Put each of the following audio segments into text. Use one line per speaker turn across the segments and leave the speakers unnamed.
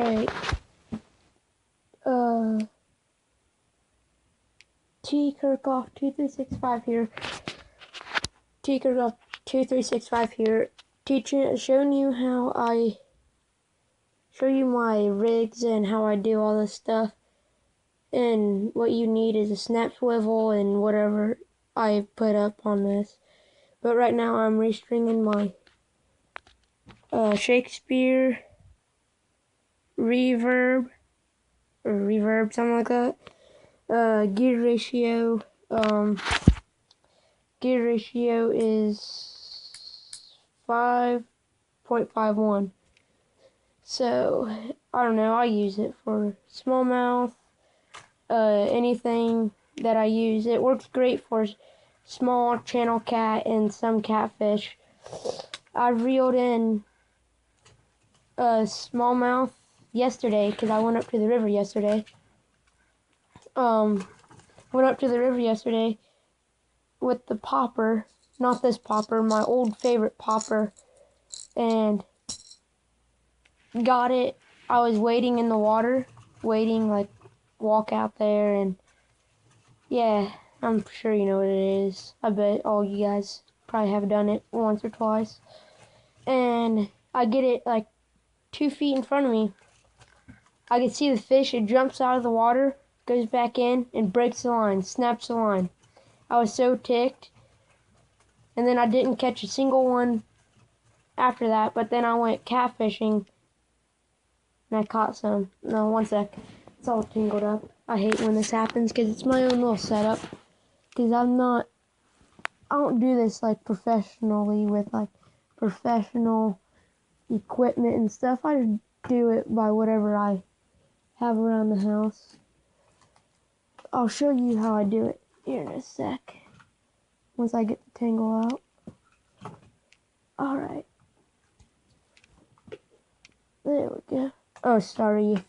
Alright. T Kirkhoff 2365 here. T Kirkhoff 2365 here. Showing you how I show you my rigs and how I do all this stuff. And what you need is a snap swivel and whatever I put up on this. But right now I'm restringing my Shakespeare reverb, something like that. Gear ratio is 5.51. So I don't know, I use it for smallmouth, anything that I use. It works great for small channel cat and some catfish. I reeled in a smallmouth yesterday because I went up to the river yesterday. With the popper, not this popper, my old favorite popper, and got it. I was wading in the water, walk out there, and yeah, I'm sure you know what it is. I bet all you guys probably have done it once or twice. And I get it like 2 feet in front of me. I can see the fish. It jumps out of the water, goes back in, and breaks the line, snaps the line. I was so ticked. And then I didn't catch a single one after that, but then I went catfishing and I caught some. No, one sec. It's all tangled up. I hate when this happens because it's my own little setup. Because I don't do this like professionally with like professional equipment and stuff. I just do it by whatever I have around the house. I'll show you how I do it here in a sec. Once I get the tangle out. Alright. There we go. Oh, sorry.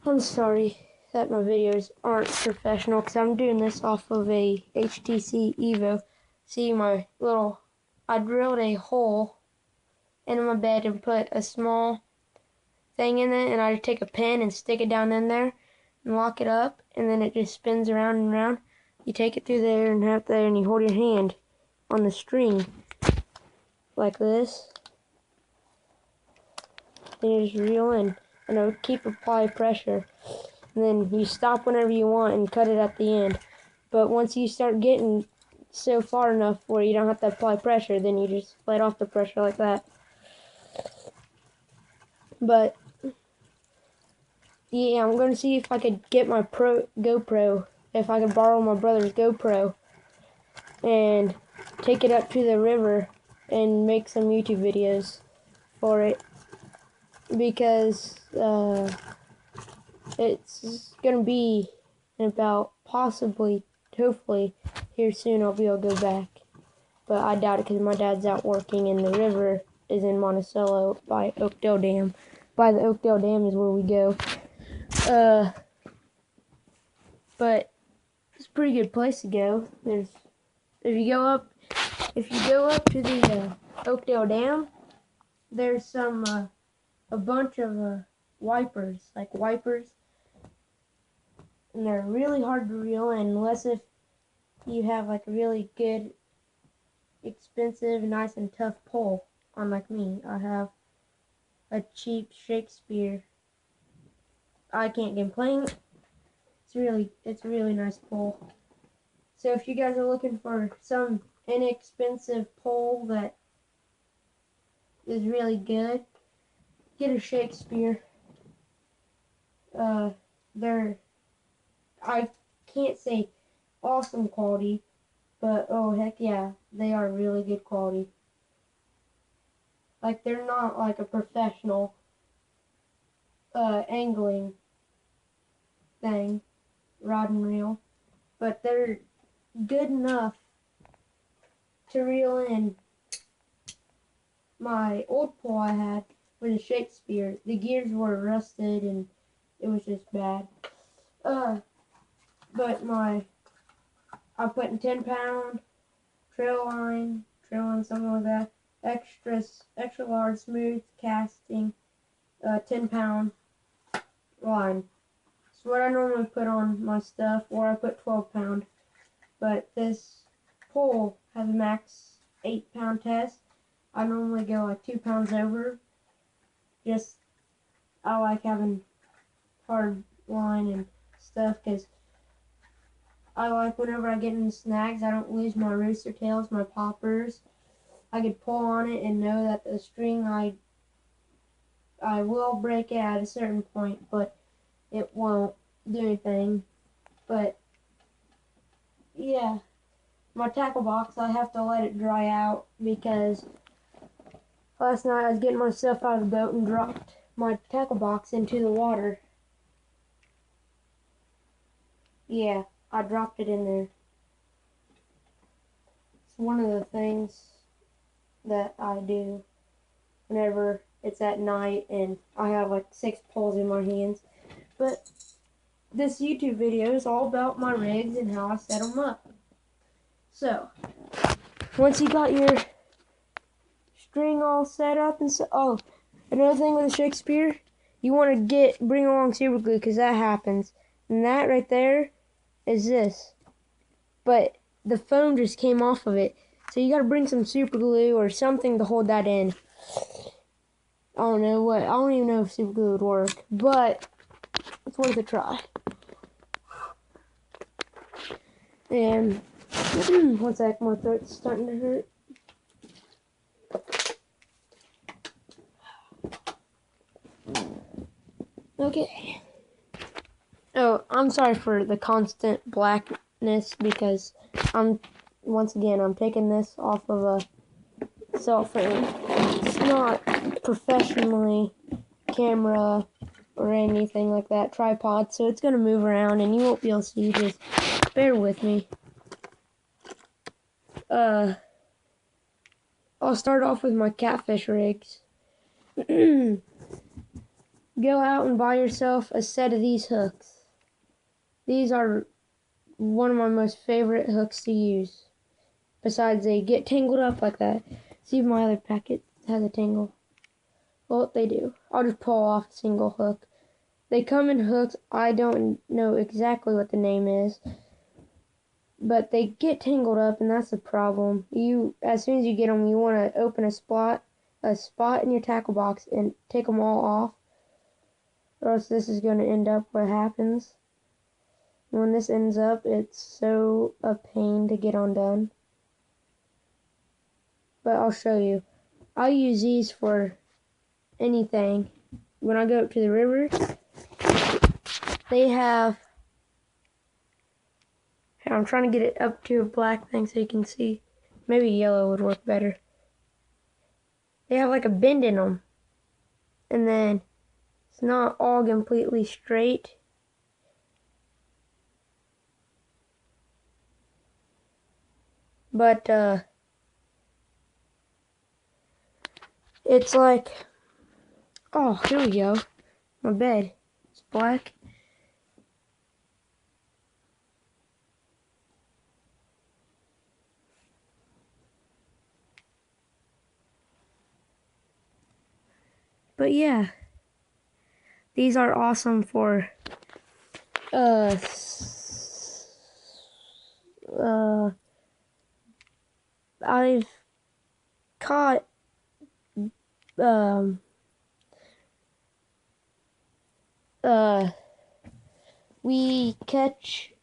I'm sorry that my videos aren't professional because I'm doing this off of a HTC Evo. See I drilled a hole in my bed and put a small thing in it, and I just take a pin and stick it down in there and lock it up, and then it just spins around and around. You take it through there and out there, and you hold your hand on the string like this. Then you just reel in, and it'll apply pressure. And then you stop whenever you want and cut it at the end. But once you start getting so far enough where you don't have to apply pressure, then you just let off the pressure like that. But yeah, I'm gonna see if I could get my GoPro, if I could borrow my brother's GoPro and take it up to the river and make some YouTube videos for it, because it's gonna be in about hopefully here soon I'll be able to go back, but I doubt it because my dad's out working and the river is in Monticello by Oakdale Dam. By the Oakdale Dam is where we go. But it's a pretty good place to go. If you go up to the Oakdale Dam, there's a bunch of wipers, and they're really hard to reel in unless if you have like a really good, expensive, nice and tough pole. Unlike me, I have a cheap Shakespeare. I can't complain. It's a really nice pole. So if you guys are looking for some inexpensive pole that is really good, get a Shakespeare. I can't say awesome quality, but oh heck yeah, they are really good quality. Like, they're not like a professional angling thing, rod and reel, but they're good enough to reel in. My old pole I had with a Shakespeare, the gears were rusted and it was just bad. But I put in 10-pound trail line, something like that, extra large smooth casting, a 10-pound line. It's what I normally put on my stuff, or I put 12-pound. But this pole has a max 8-pound test. I normally go like 2 pounds over. Just, I like having hard line and stuff because I like whenever I get in snags, I don't lose my rooster tails, my poppers. I could pull on it and know that the string I will break it at a certain point, but it won't do anything. But yeah, my tackle box, I have to let it dry out because last night I was getting my stuff out of the boat and dropped my tackle box into the water. Yeah, I dropped it in there. It's one of the things that I do whenever it's at night and I have like 6 poles in my hands. But this YouTube video is all about my rigs and how I set them up. So, once you got your string all set up and so, oh, another thing with a Shakespeare, you want to bring along super glue because that happens. And that right there is this. But the foam just came off of it. So you got to bring some super glue or something to hold that in. I don't even know if super glue would work, but it's worth a try. And one sec, my throat's starting to hurt. Okay. Oh, I'm sorry for the constant blackness because I'm taking this off of a cell phone. It's not professionally camera or anything like that, tripod, so it's going to move around and you won't be able to see, just bear with me. I'll start off with my catfish rigs. Go out and buy yourself a set of these hooks. These are one of my most favorite hooks to use. Besides, they get tangled up like that. See if my other packet has a tangle. Well, they do. I'll just pull off a single hook. They come in hooks. I don't know exactly what the name is, but they get tangled up, and that's the problem. As soon as you get them, you want to open a spot in your tackle box and take them all off, or else this is going to end up what happens. When this ends up, it's so a pain to get undone. But I'll show you. I'll use these for anything. When I go up to the river, they have... Here, I'm trying to get it up to a black thing so you can see. Maybe yellow would work better. They have like a bend in them. And then it's not all completely straight. But, it's like... Oh, here we go. My bed. It's black. But yeah, these are awesome for I've caught we catch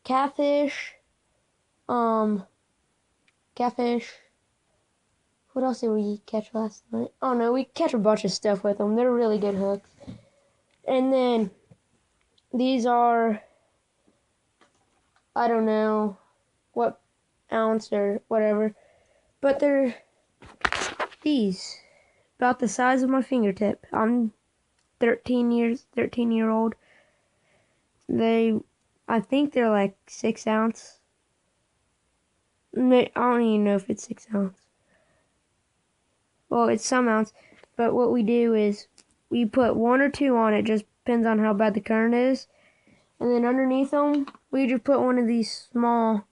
catfish, catfish. What else did we catch last night? Oh no, we catch a bunch of stuff with them. They're really good hooks. And then these are, I don't know what ounce or whatever, but they're these, about the size of my fingertip. I'm 13-year-old. I think they're like 6 ounce. I don't even know if it's 6 ounce. Well, it's some ounce, but what we do is we put 1 or 2 on it, just depends on how bad the current is. And then underneath them, we just put one of these small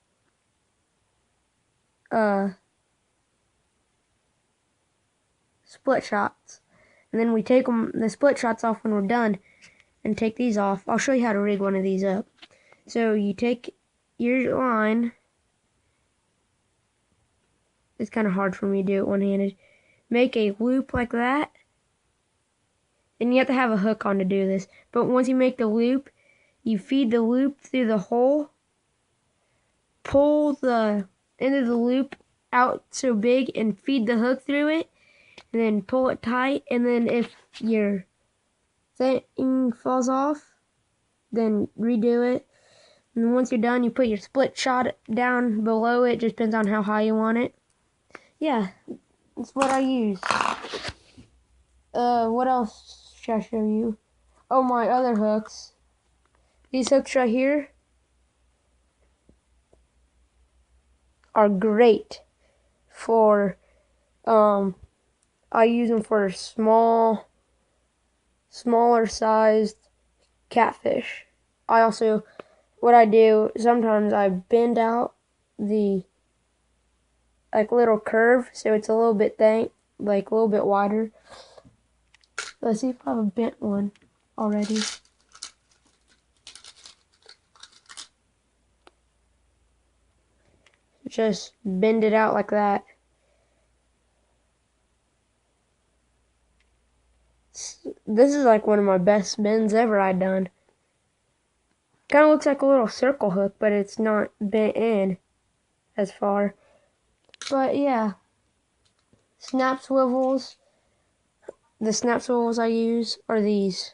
split shots. And then we take the split shots off when we're done and take these off. I'll show you how to rig one of these up. So you take your line. It's kind of hard for me to do it one-handed. Make a loop like that. And you have to have a hook on to do this. But once you make the loop, you feed the loop through the hole. Pull the end of the loop out so big and feed the hook through it. And then pull it tight. And then if your thing falls off, then redo it. And once you're done, you put your split shot down below it. Just depends on how high you want it. Yeah, that's what I use. What else should I show you? Oh, my other hooks. These hooks right here are great for, I use them for smaller sized catfish. I also, what I do, sometimes I bend out the little curve so it's a little bit a little bit wider. Let's see if I have a bent one already. Just bend it out like that. This is like one of my best bends ever I've done. Kind of looks like a little circle hook, but it's not bent in as far. But yeah, snap swivels. The snap swivels I use are these.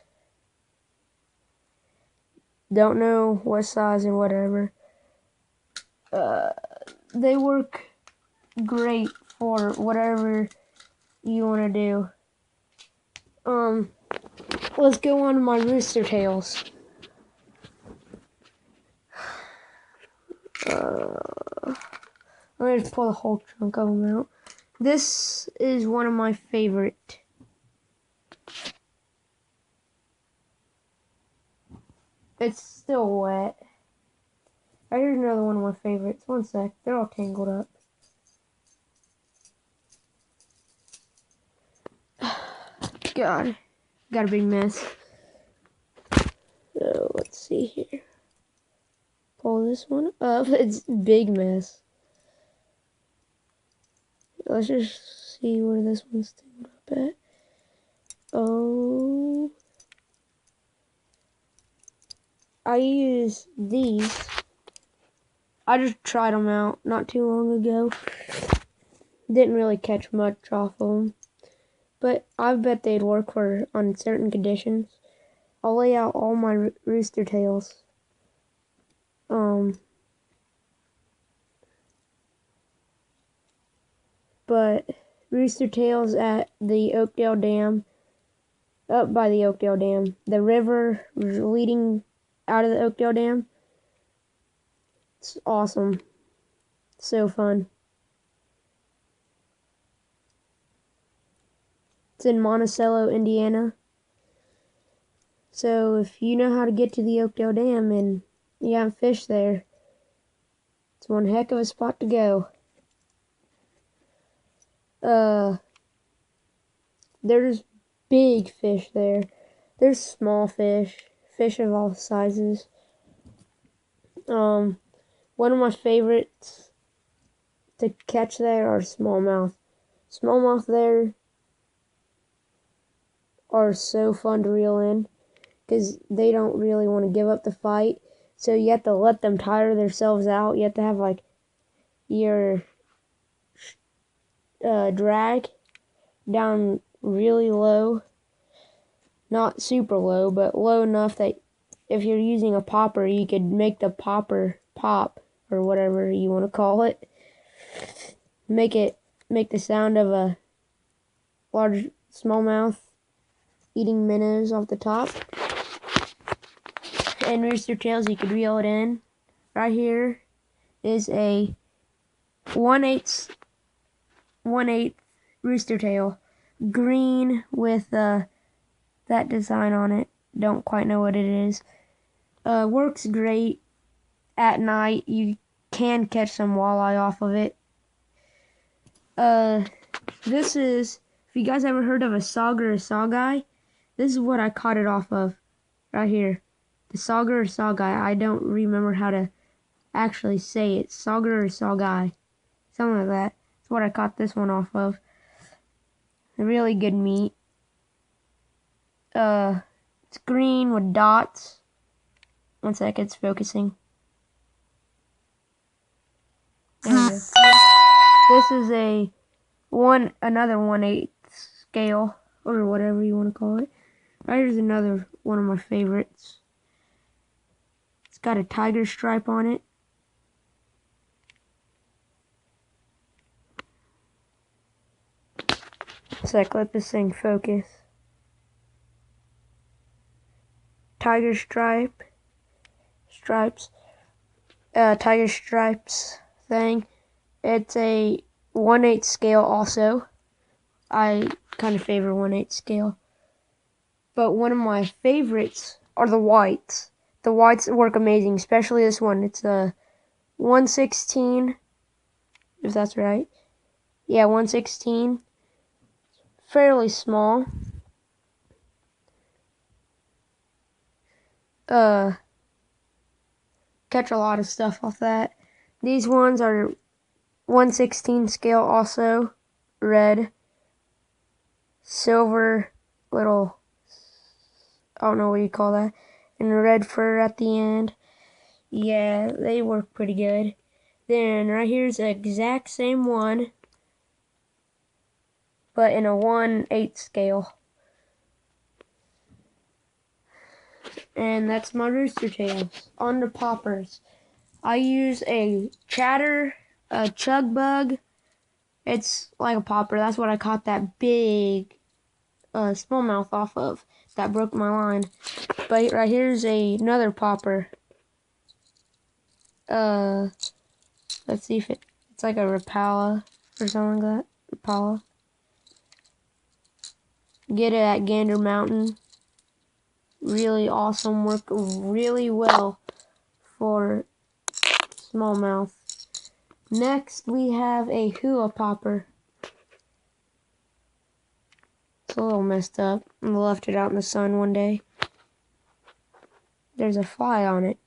Don't know what size or whatever. They work great for whatever you want to do. Let's go on to my rooster tails. Let me just pull the whole chunk of them out. This is one of my favorite. It's still wet. Here's another one of my favorites. One sec. They're all tangled up. God. Got a big mess. So, let's see here. Pull this one up. It's a big mess. Let's just see where this one's tangled up at. Oh. I use these. I just tried them out not too long ago. Didn't really catch much off of them. But I bet they'd work on certain conditions. I'll lay out all my rooster tails. But rooster tails at the Oakdale Dam, up by the Oakdale Dam, the river leading out of the Oakdale Dam. It's awesome. So fun. It's in Monticello, Indiana. So if you know how to get to the Oakdale Dam and you haven't fished there, it's one heck of a spot to go. There's big fish there. There's small fish of all sizes. One of my favorites to catch there are smallmouth. Smallmouth there are so fun to reel in because they don't really want to give up the fight. So you have to let them tire themselves out. You have to have your drag down really low. Not super low, but low enough that if you're using a popper, you could make the popper pop, or whatever you want to call it. Make the sound of a large smallmouth eating minnows off the top. And rooster tails, you could reel it in. Right here is a 1/8 rooster tail, green with that design on it. Don't quite know what it is. Works great at night. You can catch some walleye off of it. This is If you guys ever heard of a Sauger or Saugai, this is what I caught it off of. Right here. The Sauger or Saugai. I don't remember how to actually say it. Sauger or Saugai. Something like that. That's what I caught this one off of. Really good meat. It's green with dots. One sec, it's focusing. There we go. This is another 1/8 scale, or whatever you want to call it. Right here's another one of my favorites. It's got a tiger stripe on it. Sec, let this thing focus. Tiger stripes, tiger stripes thing. It's a 1/8 scale also. I kind of favor 1/8 scale. But one of my favorites are the whites. The whites work amazing, especially this one. It's a 1/16, if that's right. Yeah, 1/16. Fairly small. Catch a lot of stuff off that. These ones are 1/16 scale also. Red. Silver little, I don't know what you call that. And red fur at the end. Yeah, they work pretty good. Then right here's the exact same one, but in a 1/8 scale. And that's my rooster tails. On the poppers, I use a chatter, a chug bug. It's like a popper. That's what I caught that big smallmouth off of. That broke my line. But right here's another popper. Let's see if it's like a Rapala or something like that. Rapala. Get it at Gander Mountain. Really awesome. Work really well for smallmouth. Next, we have a hula popper. It's a little messed up. I left it out in the sun one day. There's a fly on it.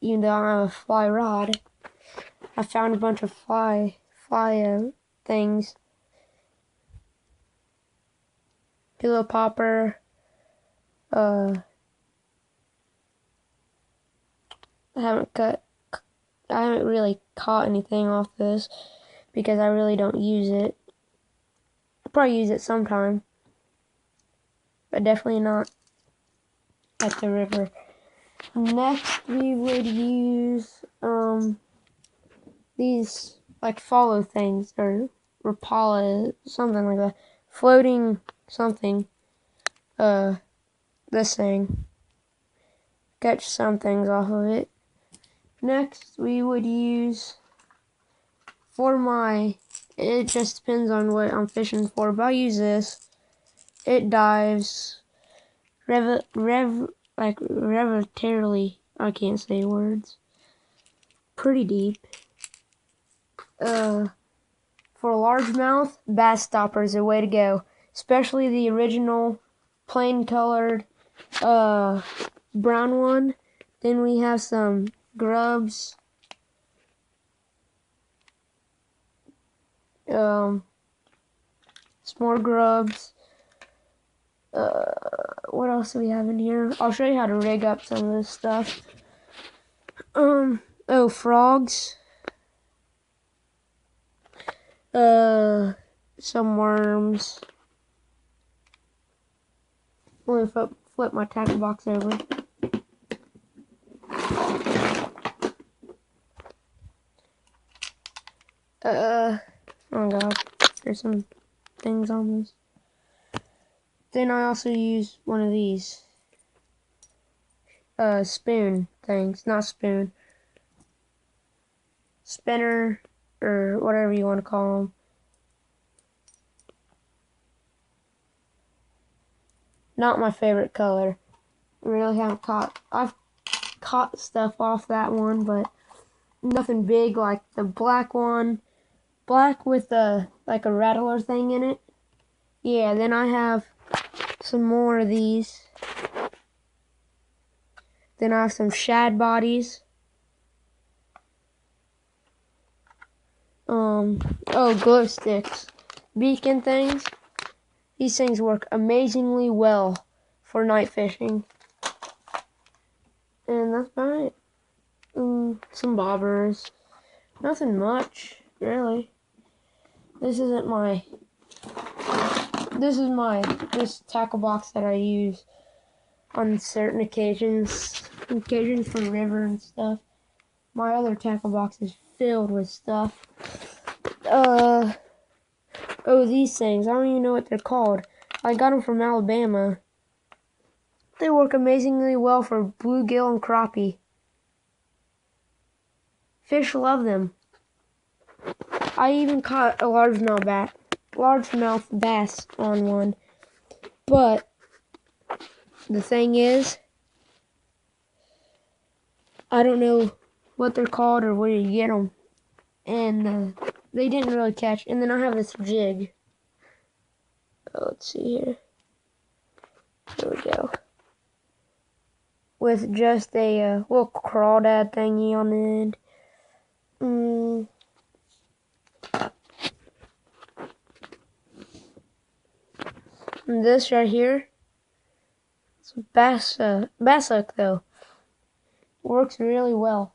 Even though I don't have a fly rod, I found a bunch of fly things. Hula popper. I haven't really caught anything off this because I really don't use it. I'll probably use it sometime, but definitely not at the river. Next, we would use these like follow things or Rapala, something like that, floating something. This thing. Catch some things off of it. Next, we would use it just depends on what I'm fishing for, but I'll use this. It dives relatively, I can't say words, pretty deep. For a largemouth, Bass Stopper is the way to go, especially the original plain colored brown one. Then we have some grubs. Some more grubs. What else do we have in here? I'll show you how to rig up some of this stuff. Frogs. Some worms. Let me flip my tackle box over. Oh god, there's some things on this. Then I also use one of these spoon things, not spoon, spinner, or whatever you want to call them. Not my favorite color. Really haven't I've caught stuff off that one, but nothing big like the black one. Black with like a rattler thing in it. Yeah, then I have some more of these. Then I have some shad bodies. Glow sticks. Beacon things. These things work amazingly well for night fishing. And that's about it. Some bobbers. Nothing much, really. This is tackle box that I use on certain occasions for the river and stuff. My other tackle box is filled with stuff. These things, I don't even know what they're called. I got them from Alabama. They work amazingly well for bluegill and crappie. Fish love them. I even caught a largemouth bass on one. But the thing is, I don't know what they're called or where you get them. And they didn't really catch. And then I have this jig. Let's see here. There we go. With just a little crawdad thingy on the end. And this right here, it's bass hook though. Works really well.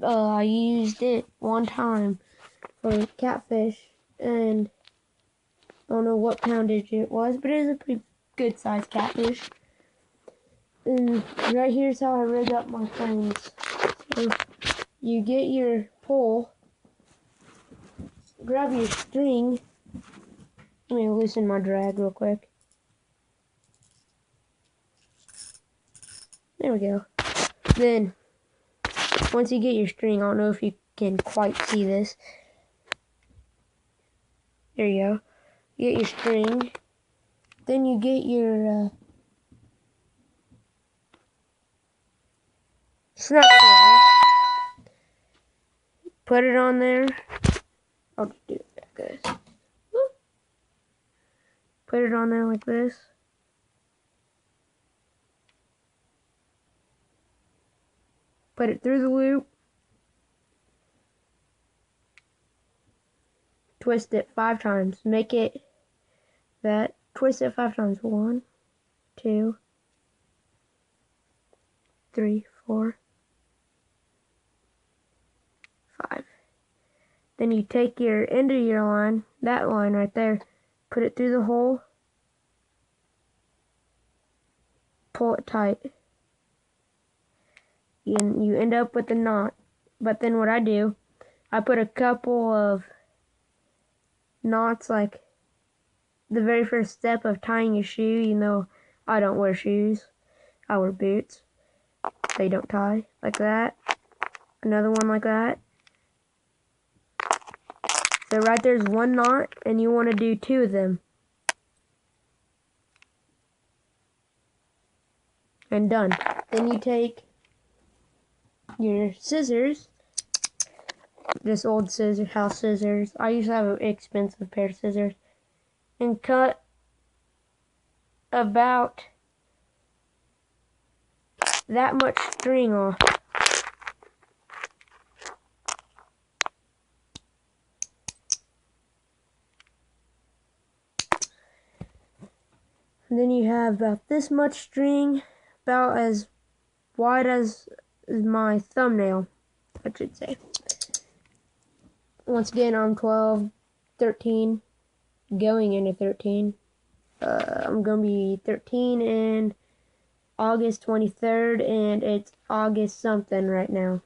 I used it one time for catfish, and I don't know what poundage it was, but it was a pretty good sized catfish. And right here's how I rig up my things. So you get your pole, grab your string. Let me loosen my drag real quick. There we go. Then, once you get your string, I don't know if you can quite see this. There you go. You get your string. Then you get your snap swivel. Put it on there. I'll just do it like this. Put it on there like this. Put it through the loop. Twist it 5 times. Make it that. Twist it 5 times. 1, 2, 3, 4, 5. Then you take your end of your line, that line right there, put it through the hole, pull it tight. You end up with a knot. But then what I do, I put a couple of knots, like the very first step of tying your shoe. You know, I don't wear shoes. I wear boots. They don't tie. Like that. Another one like that. So right there's one knot, and you want to do 2 of them. And done. Then you take your scissors, just old house scissors. I used to have an expensive pair of scissors, and cut about that much string off. And then you have about this much string, about as wide as my thumbnail, I should say. Once again, I'm 12, 13, going into 13. I'm going to be 13 in August 23rd, and it's August something right now.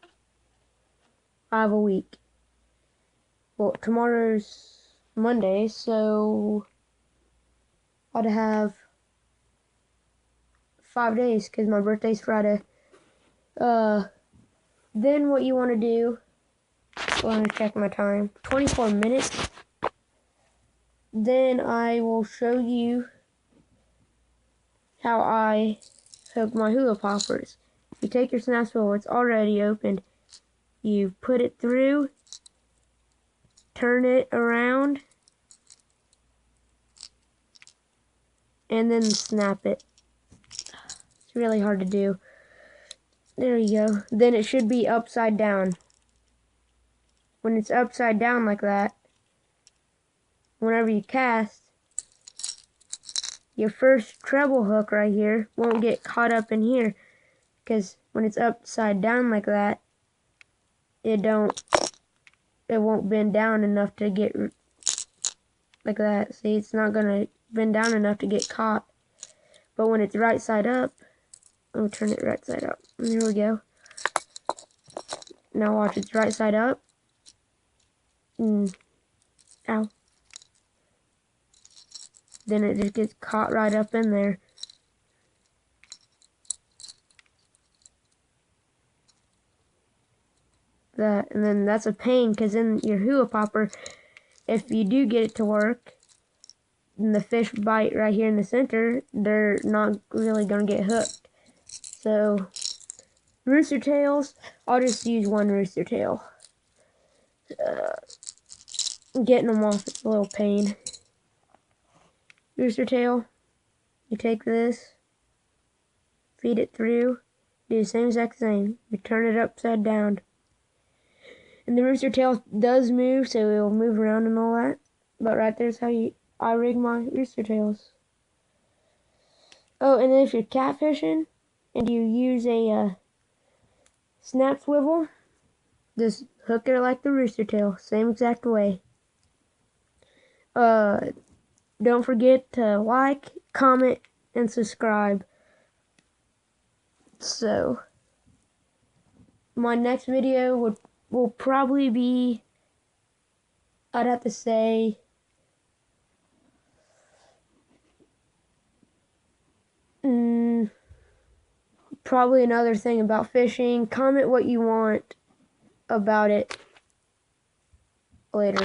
I have a week. Well, tomorrow's Monday, so I'd have 5 days, because my birthday's Friday. Then what you want to do, let me check my time, 24 minutes. Then I will show you how I hook my hula poppers. You take your snap swivel, it's already opened. You put it through turn it around and then snap it. It's really hard to do. There you go. Then it should be upside down. When it's upside down like that, whenever you cast, your first treble hook right here won't get caught up in here, because when it's upside down like that, it won't bend down enough to get like that. See, it's not gonna bend down enough to get caught. But when it's right side up, let me turn it right side up. There we go. Now watch, it's right side up. Ow. Then it just gets caught right up in there. And then that's a pain, because in your hula popper, if you do get it to work, and the fish bite right here in the center, they're not really going to get hooked. So, rooster tails, I'll just use one rooster tail. Getting them off is a little pain. Rooster tail, you take this, feed it through, do the same exact thing. You turn it upside down. And the rooster tail does move, so it will move around and all that. But right there's how I rig my rooster tails. Oh, and then if you're catfishing and you use a snap swivel, just hook it like the rooster tail, same exact way. Don't forget to like, comment, and subscribe. So, my next video will probably be, I'd have to say, probably another thing about fishing. Comment what you want about it later.